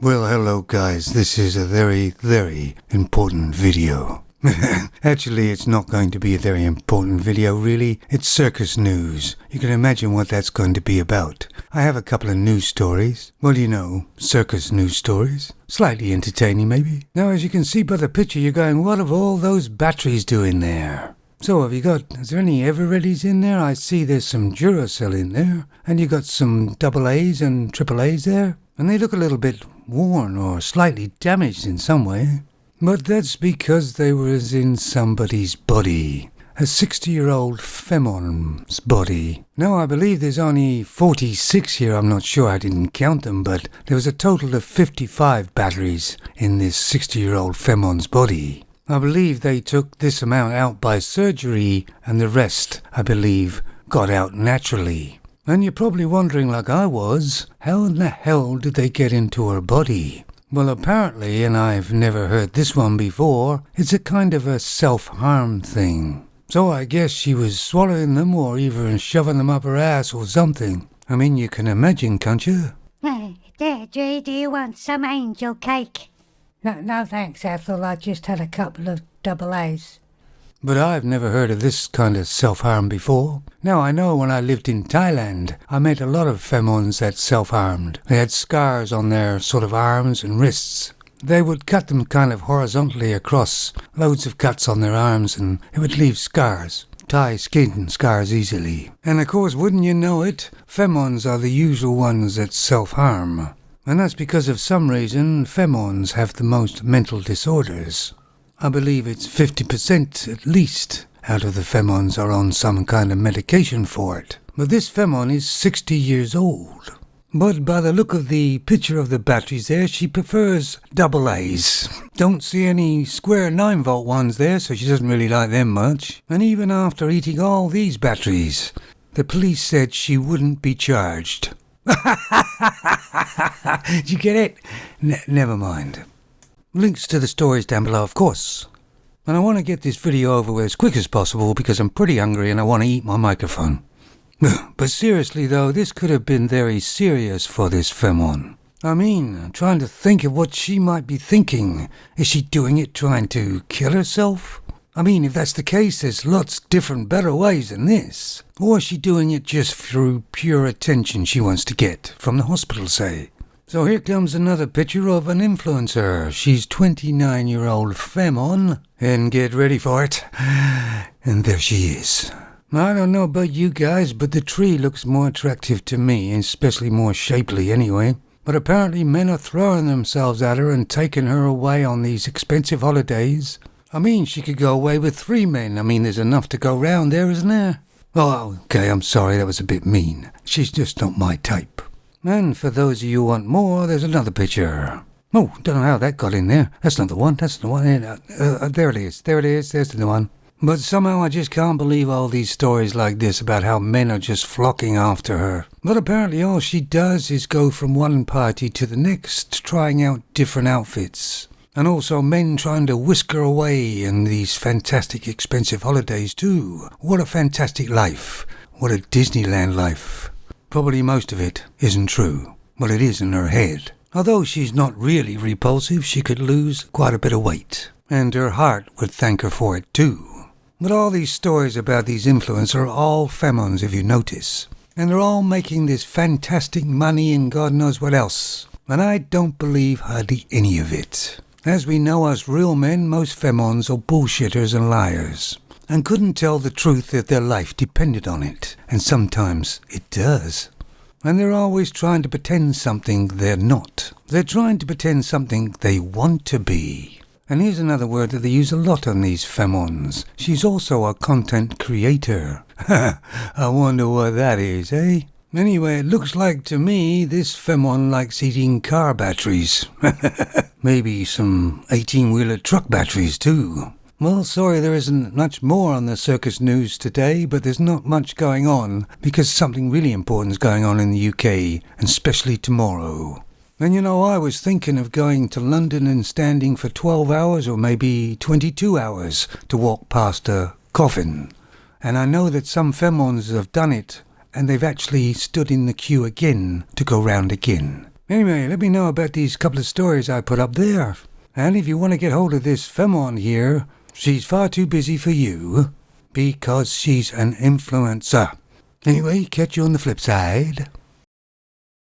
Well, hello guys, this is a very, very important video. Actually, it's not going to be a very important video, really. It's circus news. You can imagine what that's going to be about. I have a couple of news stories. Well, you know, circus news stories. Slightly entertaining, maybe. Now, as you can see by the picture, you're going, what have all those batteries doing there? So, is there any Evereadys in there? I see there's some Duracell in there. And you got some AA's and AAA's there. And they look a little bit worn or slightly damaged in some way. But that's because they was in somebody's body. A 60-year-old femon's body. Now, I believe there's only 46 here. I'm not sure. I didn't count them. But there was a total of 55 batteries in this 60-year-old femon's body. I believe they took this amount out by surgery. And the rest, I believe, got out naturally. And you're probably wondering, like I was, how in the hell did they get into her body? Well, apparently, and I've never heard this one before, it's a kind of a self-harm thing. So I guess she was swallowing them or even shoving them up her ass or something. I mean, you can imagine, can't you? There, do you want some angel cake? No thanks, Ethel. I just had a couple of AA's. But I've never heard of this kind of self-harm before. Now, I know when I lived in Thailand, I met a lot of femons that self-harmed. They had scars on their sort of arms and wrists. They would cut them kind of horizontally across, loads of cuts on their arms, and it would leave scars. Thai skin scars easily. And of course, wouldn't you know it, femons are the usual ones that self-harm. And that's because of some reason, femons have the most mental disorders. I believe it's 50% at least out of the femons are on some kind of medication for it. But this femon is 60 years old. But by the look of the picture of the batteries there, she prefers AA's. Don't see any square 9-volt ones there, so she doesn't really like them much. And even after eating all these batteries, the police said she wouldn't be charged. Did you get it? Never mind. Links to the stories down below, of course. And I want to get this video over with as quick as possible because I'm pretty hungry and I want to eat my microphone. But seriously though, this could have been very serious for this femon. I mean, I'm trying to think of what she might be thinking. Is she doing it trying to kill herself? I mean, if that's the case, there's lots different better ways than this. Or is she doing it just through pure attention she wants to get from the hospital, say? So here comes another picture of an influencer. She's 29-year-old femon. And get ready for it. And there she is. I don't know about you guys, but the tree looks more attractive to me, especially more shapely anyway. But apparently men are throwing themselves at her and taking her away on these expensive holidays. I mean, she could go away with 3 men. I mean, there's enough to go round there, isn't there? Oh, okay, I'm sorry, that was a bit mean. She's just not my type. And for those of you who want more, there's another picture. Oh, don't know how that got in there. That's not the one. That's the one. There it is. There it is. There's the one. But somehow I just can't believe all these stories like this about how men are just flocking after her. But apparently all she does is go from one party to the next, trying out different outfits. And also men trying to whisk her away in these fantastic expensive holidays too. What a fantastic life. What a Disneyland life. Probably most of it isn't true, but it is in her head. Although she's not really repulsive, she could lose quite a bit of weight. And her heart would thank her for it too. But all these stories about these influencers are all femons, if you notice. And they're all making this fantastic money and God knows what else. And I don't believe hardly any of it. As we know, as real men, most femons are bullshitters and liars. And couldn't tell the truth if their life depended on it. And sometimes it does. And they're always trying to pretend something they're not. They're trying to pretend something they want to be. And here's another word that they use a lot on these femons. She's also a content creator. I wonder what that is, eh? Anyway, it looks like to me this femon likes eating car batteries. Maybe some 18-wheeler truck batteries too. Well, sorry there isn't much more on the circus news today, but there's not much going on because something really important is going on in the UK, and especially tomorrow. And you know, I was thinking of going to London and standing for 12 hours or maybe 22 hours to walk past a coffin. And I know that some femons have done it, and they've actually stood in the queue again to go round again. Anyway, let me know about these couple of stories I put up there. And if you want to get hold of this femme here, she's far too busy for you, because she's an influencer. Anyway, catch you on the flip side.